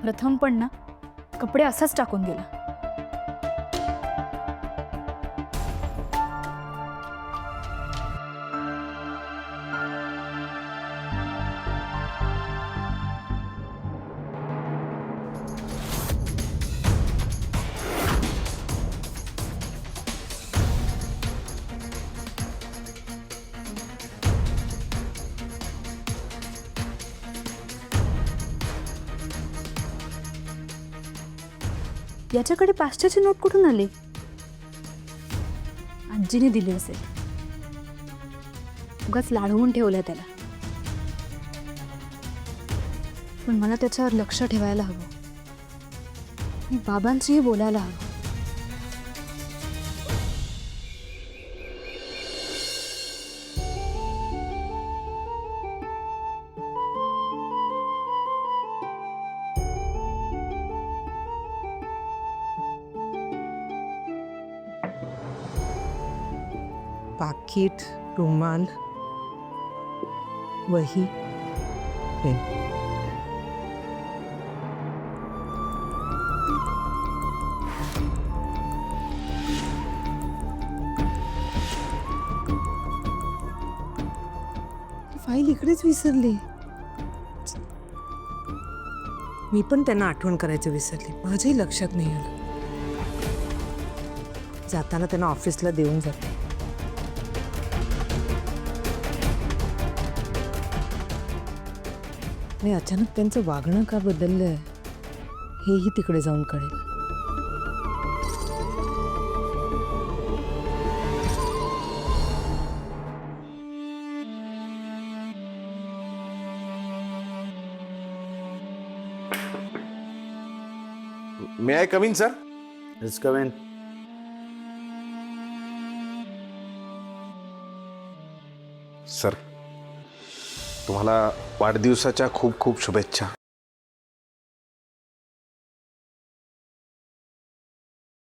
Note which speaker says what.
Speaker 1: प्रथम पण ना कपडे असंच टाकून गेला. याच्याकडे 500ची नोट कुठून आली? आजीने दिली असेल. उगाच लाढवून ठेवलंय त्याला. पण मला त्याच्यावर लक्ष ठेवायला हवं. मी बाबांशीही बोलायला हवं.
Speaker 2: पाकिट, रुमाल, वही, पेन. फाईल इकडेच विसरली. मी पण त्यांना आठवण करायचं विसरले. माझ्याही लक्षात नाही आलं. जाताना त्यांना ऑफिसला देऊन जाते. आणि अचानक त्यांचं वागणं का बदललंय हेही तिकडे जाऊन कळेल.
Speaker 3: May I come in sir?
Speaker 4: Let's come in.
Speaker 3: Sir, तुम्हाला वाढदिवसाच्या खूप खूप शुभेच्छा.